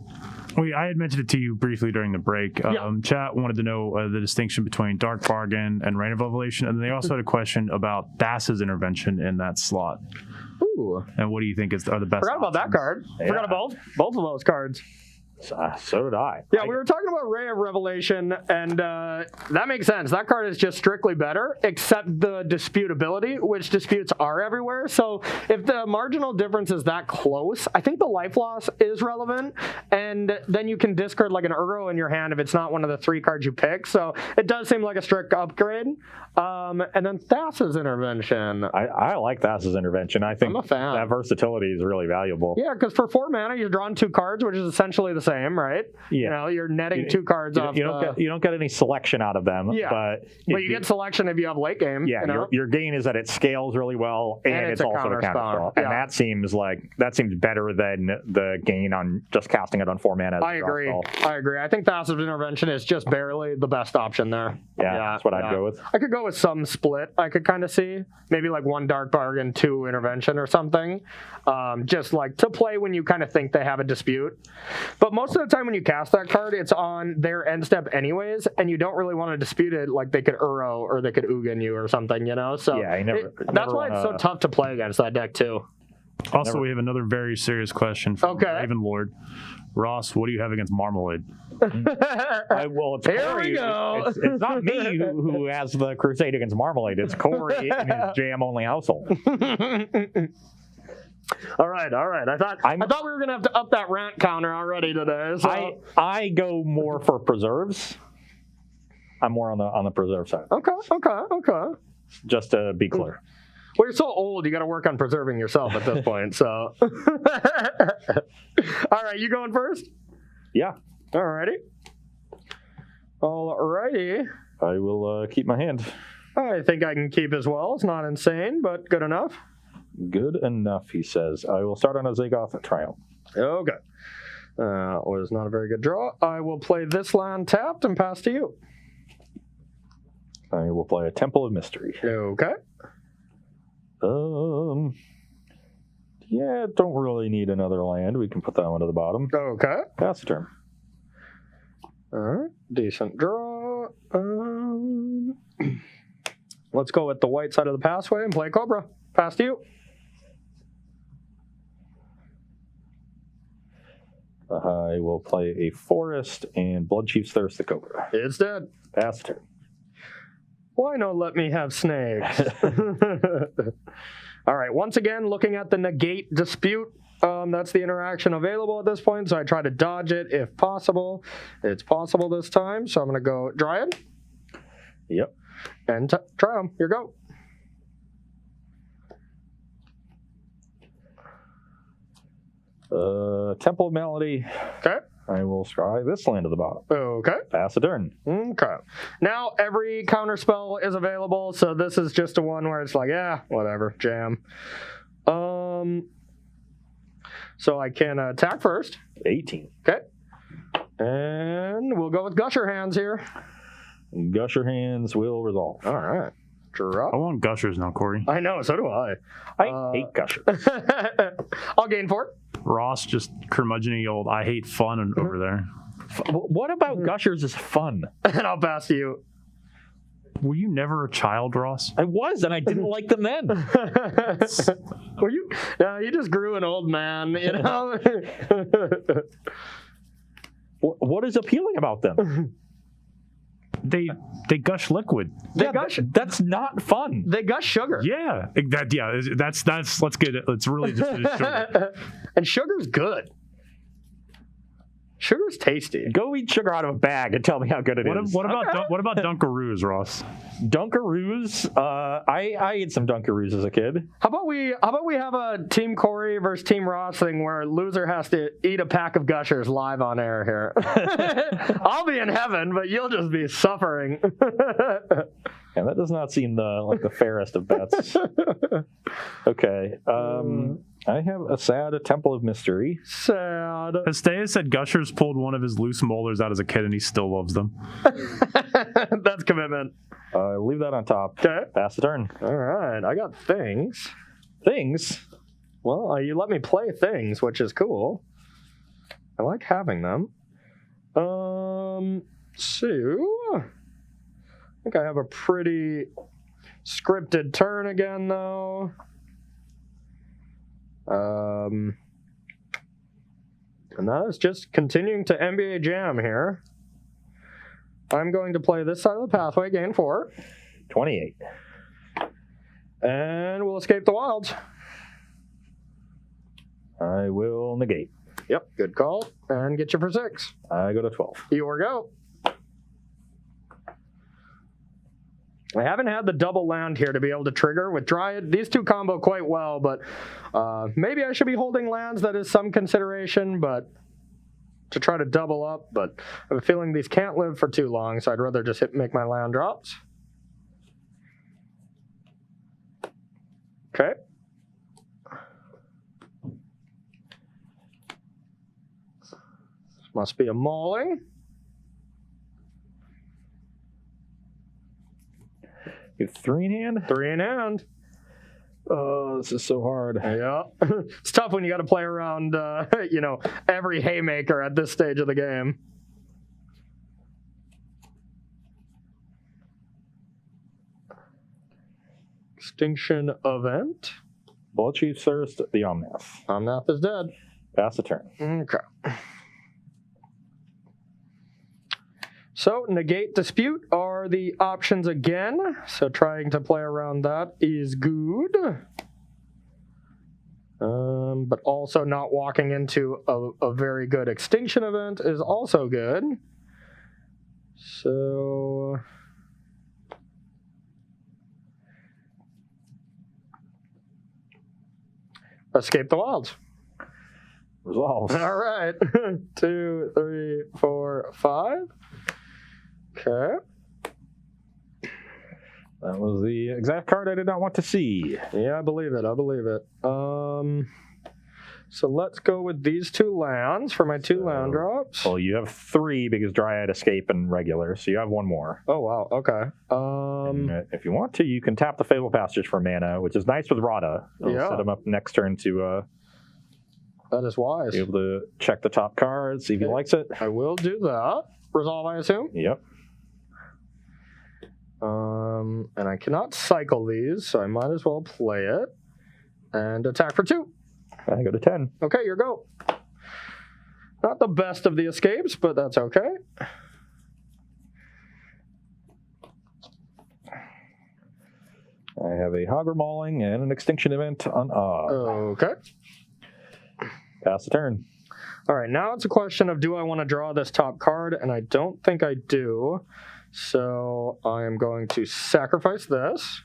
I had mentioned it to you briefly during the break. Chat wanted to know the distinction between Dark Bargain and Reign of Revelation, and they also had a question about Thassa's intervention in that slot. Ooh. And what do you think are the best? Forgot about that card. Yeah. Forgot about both of those cards. So did I. Yeah, we were talking about Ray of Revelation, and that makes sense. That card is just strictly better, except the disputability, which disputes are everywhere. So if the marginal difference is that close, I think the life loss is relevant, and then you can discard like an Uro in your hand if it's not one of the 3 cards you pick. So it does seem like a strict upgrade. And then Thassa's intervention. I like Thassa's intervention. I think I'm a fan. that versatility is really valuable. Yeah, because for 4 mana, you're drawing 2 cards, which is essentially the same, right? Yeah. You know, you're netting 2 cards off. You don't get any selection out of them. Yeah. But you get selection if you have late game. Yeah, you know? your gain is that it scales really well, and it's also a counterspell. Yeah. And that seems better than the gain on just casting it on 4 mana. As I agree. I think Thassa's intervention is just barely the best option there. Yeah, that's what I'd go with. I could go with some split. I could kind of see maybe like 1 Dark Bargain, 2 intervention or something, just like to play when you kind of think they have a dispute. But most of the time when you cast that card, it's on their end step anyways, and you don't really want to dispute it. Like they could Uro or they could Ugin you or something, you know. So yeah, that's why it's so tough to play against that deck too. Also, we have another very serious question from Ravenlord. Ross, what do you have against Marmalade? It's Here Corey. we go. It's not me who has the crusade against Marmalade. It's Corey and his jam-only household. All right. I thought we were gonna have to up that rant counter already today. So. I go more for preserves. I'm more on the preserve side. Okay. Just to be clear. Well, you're so old, you got to work on preserving yourself at this point. So, all right, you going first? Yeah. Alrighty. I will keep my hand. I think I can keep as well. It's not insane, but good enough. Good enough, he says. I will start on a Zagoth Triumph. Okay. Was not a very good draw. I will play this land tapped and pass to you. I will play a Temple of Mystery. Okay. Yeah, don't really need another land. We can put that one to the bottom. Okay. Pass the turn. All right. Decent draw. Let's go with the white side of the passway and play Cobra. Pass to you. I will play a Forest and Bloodchief's Thirst the Cobra. It's dead. Pass the turn. Why not let me have snakes? All right, once again, looking at the negate dispute. That's the interaction available at this point, so I try to dodge it if possible. It's possible this time, so I'm going to go Dryad. Yep. And try them. Here go. Temple of Melody. Okay. I will scry this land to the bottom. Okay. Pass a turn. Okay. Now every counter spell is available, so this is just a one where it's like, yeah, whatever, jam. So I can attack first. 18. Okay. And we'll go with Gusher Hands here. Gusher Hands will resolve. All right. Drop. I want gushers now, Corey. I know, so do I. I hate Gusher. I'll gain 4. Ross just curmudgeon old. I hate fun over there. What about Gushers is fun? And I'll pass to you. Were you never a child, Ross? I was, and I didn't like them then. Were you? No, you just grew an old man, you know? What is appealing about them? They gush liquid. That's not fun. They gush sugar. Yeah, that's let's get it. Let's really just finish sugar. And sugar's good. Sugar's tasty. Go eat sugar out of a bag and tell me how good it is. What about Dunkaroos, Ross? Dunkaroos? I ate some Dunkaroos as a kid. How about we have a Team Corey versus Team Ross thing where loser has to eat a pack of Gushers live on air here. I'll be in heaven, but you'll just be suffering. Yeah, that does not seem like the fairest of bets. Okay. I have a sad Temple of Mystery. Sad. Estea said Gushers pulled one of his loose molars out as a kid and he still loves them. That's commitment. Leave that on top. Okay. Pass the turn. All right. I got things. Things? Well, you let me play things, which is cool. I like having them. So I think I have a pretty scripted turn again, though. And that is just continuing to NBA Jam here. I'm going to play this side of the pathway, gain 4. 28. And we'll escape the wilds. I will negate. Yep, good call. And get you for 6. I go to 12. Your go. I haven't had the double land here to be able to trigger. With Dryad, these two combo quite well, but maybe I should be holding lands. That is some consideration, but to try to double up. But I have a feeling these can't live for too long, so I'd rather just make my land drops. Okay. This must be a mauling. You have 3 in hand? 3 in hand. Oh, this is so hard. Yeah. It's tough when you got to play around, every haymaker at this stage of the game. Extinction event. Bloodchief Thirst, the Omnath. Omnath is dead. Pass the turn. Okay. So, negate dispute are the options again. So, trying to play around that is good. But also not walking into a very good extinction event is also good. So, escape the wilds. Resolves. All right. 2, 3, 4, 5. Okay. That was the exact card I did not want to see. Yeah, I believe it. So let's go with these 2 lands for my 2 land drops. Well, you have 3 because Dryad, Escape, and Regular, so you have 1 more. Oh, wow. Okay. And if you want to, you can tap the Fable Passage for mana, which is nice with Rada. It'll set him up next turn to that is wise. be able to check the top card, see if he likes it. I will do that. Resolve, I assume? Yep. And I cannot cycle these, so I might as well play it. And attack for 2. I go to 10. Okay, your go. Not the best of the escapes, but that's okay. I have a Hogger Mauling and an Extinction Event on Okay. Pass the turn. All right, now it's a question of do I want to draw this top card, and I don't think I do. So I am going to sacrifice this.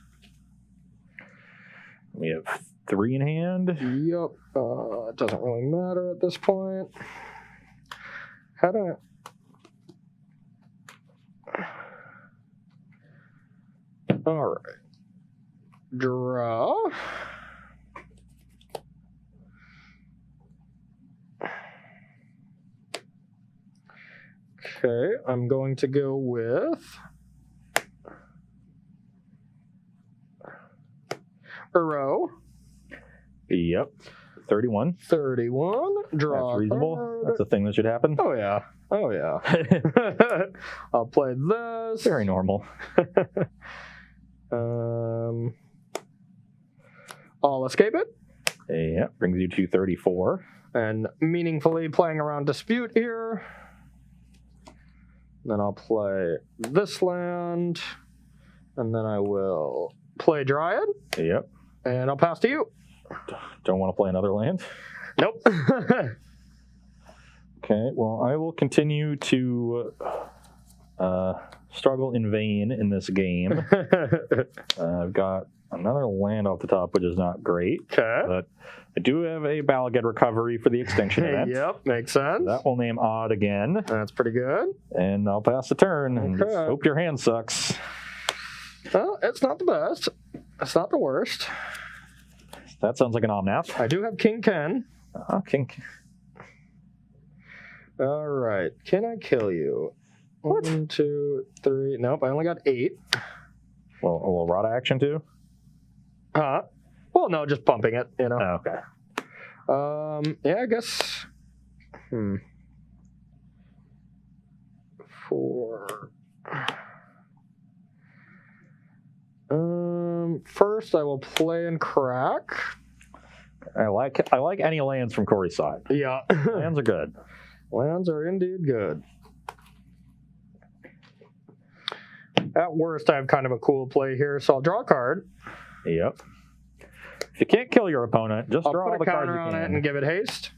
We have 3 in hand. Yep. It doesn't really matter at this point. How do All right. Draw. Okay, I'm going to go with Uro. Yep. 31. 31. Draw. That's reasonable. card. That's a thing that should happen. Oh yeah. Oh yeah. I'll play this. Very normal. I'll escape it. Yeah, brings you to 34. And meaningfully playing around Dispute here. Then I'll play this land. And then I will play Dryad. Yep. And I'll pass to you. Don't want to play another land? Nope. Okay, well, I will continue to struggle in vain in this game. I've got another land off the top, which is not great. Okay. But I do have a Balagad recovery for the extinction event. Yep, makes sense. That will name Odd again. That's pretty good. And I'll pass the turn. And just Okay. hope your hand sucks. Well, it's not the best. It's not the worst. That sounds like an Omnath. I do have King Ken. Okay. All right. Can I kill you? What? 1, 2, 3. Nope, I only got 8. Well, a little Rada action too? Well, no, just pumping it, you know. Oh, okay. Yeah, I guess. 4. First, I will play and crack. I like any lands from Corey's side. Yeah. Lands are good. Lands are indeed good. At worst, I have kind of a cool play here, so I'll draw a card. Yep. If you can't kill your opponent, just I'll draw all put the a cards counter you on can. it and give it haste.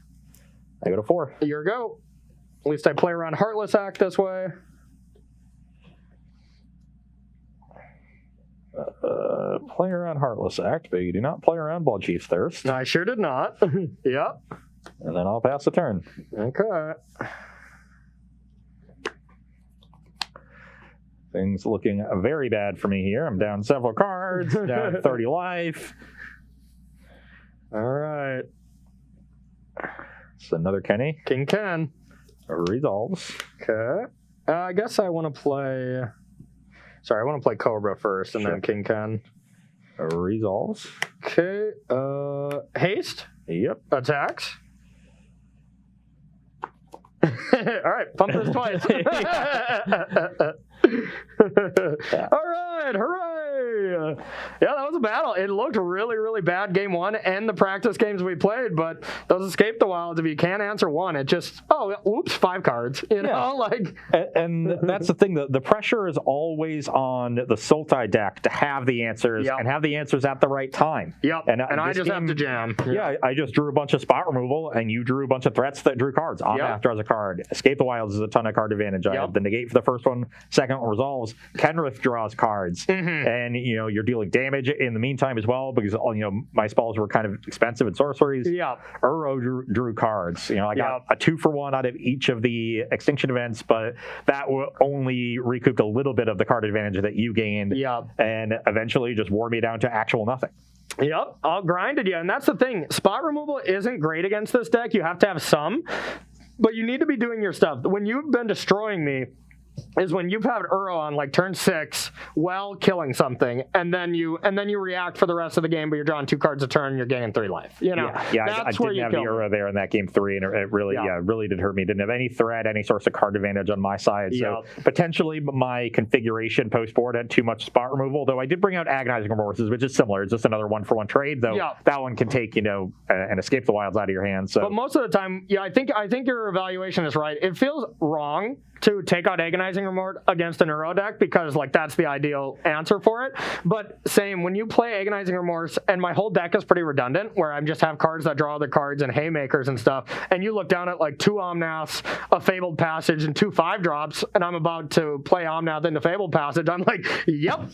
I go to 4. Here you go. At least I play around Heartless Act this way. Play around Heartless Act, but you do not play around Blood Chief's Thirst. I sure did not. Yep. And then I'll pass the turn. Okay. Things looking very bad for me here. I'm down several cards, down 30 life. All right. It's another Kenny. King Ken. Resolves. Okay. I guess I want to play... Sorry, I want to play Cobra first and Sure. then King Ken. Resolves. Okay. Haste. Yep. Attacks. All right, pump this twice. All right, hooray! Yeah, that was a battle. It looked really, really bad game one and the practice games we played, but those Escape the Wilds, if you can't answer one, it just, oops, 5 cards. You know, like. And that's the thing. The pressure is always on the Sultai deck to have the answers and have the answers at the right time. Yep. And I this just have to jam. Yeah, I just drew a bunch of spot removal, and you drew a bunch of threats that drew cards. Omnath draws a card. Escape the Wilds is a ton of card advantage. I have the negate for the first one. Second one resolves. Kenrith draws cards, and you're dealing damage in the meantime as well because my spells were kind of expensive in sorceries. Yeah. Uro drew cards. I got a 2-for-1 out of each of the extinction events, but that only recouped a little bit of the card advantage that you gained. Yeah. And eventually just wore me down to actual nothing. Yep, I'll grinded you. And that's the thing. Spot removal isn't great against this deck. You have to have some, but you need to be doing your stuff. When you've been destroying me is when you've had Uro on like turn 6 while killing something, and then you react for the rest of the game, but you're drawing 2 cards a turn and you're gaining 3 life. I didn't have the kill me. Uro there in that game 3, and it really really did hurt me. Didn't have any threat, any source of card advantage on my side. So potentially my configuration post board had too much spot removal, though I did bring out Agonizing Remorses, which is similar. It's just another 1-for-1 trade, though that one can take, and Escape the Wilds out of your hands. So But most of the time, I think your evaluation is right. It feels wrong to take out Agonizing Remorse against an Uro deck because like that's the ideal answer for it. But same, when you play Agonizing Remorse and my whole deck is pretty redundant where I just have cards that draw other cards and haymakers and stuff, and you look down at like 2 Omnaths, a Fabled Passage, and 2 5-drops, and I'm about to play Omnath into Fabled Passage, I'm like, yep,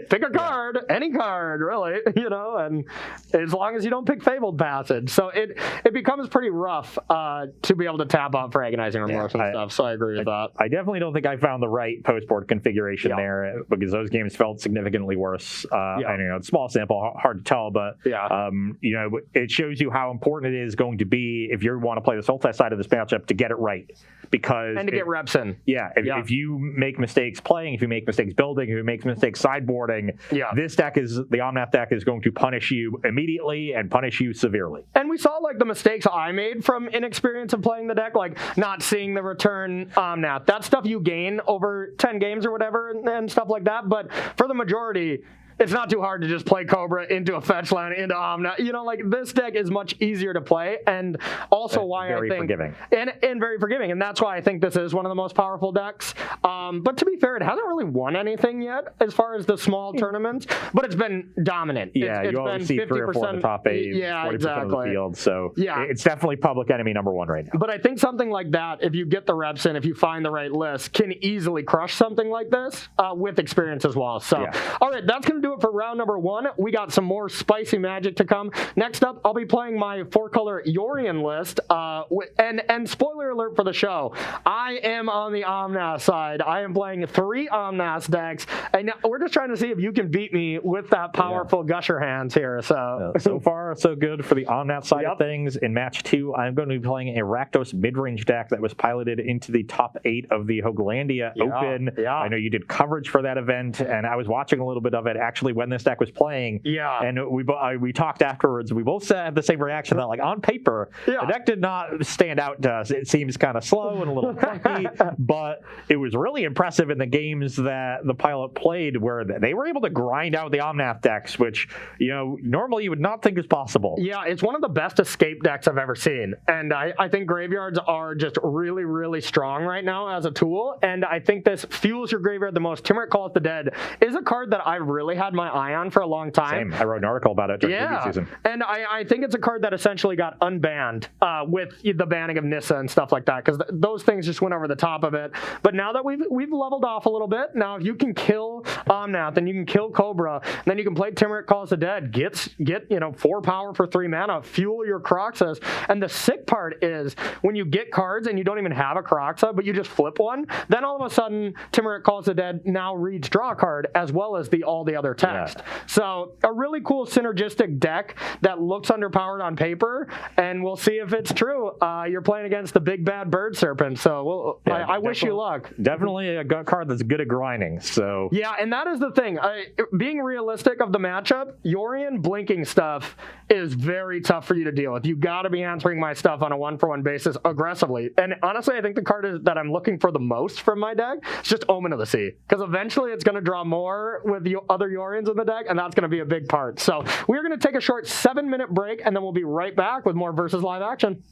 pick a card, any card, really, and as long as you don't pick Fabled Passage. So it becomes pretty rough to be able to tap out for Agonizing Remorse and stuff, so I agree with that. I definitely don't think I found the right post-board configuration there because those games felt significantly worse. And, small sample, hard to tell, but it shows you how important it is going to be if you want to play the Sultai side of this matchup to get it right. Because and to get reps in. Yeah, if you make mistakes playing, if you make mistakes building, if you make mistakes sideboarding, this deck the Omnath deck is going to punish you immediately and punish you severely. And we saw like the mistakes I made from inexperience of playing the deck, like not seeing the return Omnath. That stuff you gain over 10 games or whatever and stuff like that. But for the majority, it's not too hard to just play Cobra into a fetch land, into Omnath. This deck is much easier to play, and also why I think very forgiving. And very forgiving, and that's why I think this is one of the most powerful decks. But to be fair, it hasn't really won anything yet as far as the small tournaments, but it's been dominant. Yeah, it's you always see 50%, 3 or 4 in the top 8, 40% of the field. So it's definitely public enemy #1 right now. But I think something like that, if you get the reps in, if you find the right list, can easily crush something like this with experience as well. So, all right, that's going to do it for round #1. We got some more spicy magic to come. Next up, I'll be playing my 4-color Yorion list. And spoiler alert for the show, I am on the Omnath side. I am playing 3 Omnath decks, and we're just trying to see if you can beat me with that powerful Gusher hands here. So far, so good for the Omnath side of things. In match 2, I'm going to be playing a Rakdos mid-range deck that was piloted into the top 8 of the Hoaglandia Open. I know you did coverage for that event, and I was watching a little bit of it actually when this deck was playing. And we talked afterwards. We both had the same reaction that, like, on paper, the deck did not stand out to us. It seems kind of slow and a little clunky, but it was really impressive in the games that the pilot played where they were able to grind out the Omnath decks, which, normally you would not think is possible. Yeah, it's one of the best escape decks I've ever seen. And I think graveyards are just really, really strong right now as a tool. And I think this fuels your graveyard the most. Timurit Call of the Dead is a card that I've really had my eye on for a long time. Same. I wrote an article about it during the season. And I think it's a card that essentially got unbanned with the banning of Nissa and stuff like that, because those things just went over the top of it. But now that we've leveled off a little bit, now if you can kill Omnath and you can kill Cobra, then you can play Timurit Calls the Dead, get 4 power for 3 mana, fuel your Croxas. And the sick part is when you get cards and you don't even have a Croxa, but you just flip one, then all of a sudden Timurit Calls the Dead now reads draw a card as well as all the other text. So a really cool synergistic deck that looks underpowered on paper, and we'll see if it's true. You're playing against the big bad bird serpent, so I wish you luck. Definitely a card that's good at grinding. So and that is the thing. Being realistic of the matchup, Yorion blinking stuff is very tough for you to deal with. You got to be answering my stuff on a 1-for-1 basis aggressively. And honestly, I think the card that I'm looking for the most from my deck is just Omen of the Sea, because eventually it's going to draw more with the other Yorions in the deck, and that's going to be a big part. So we're going to take a short 7-minute break, and then we'll be right back with more Versus Live action.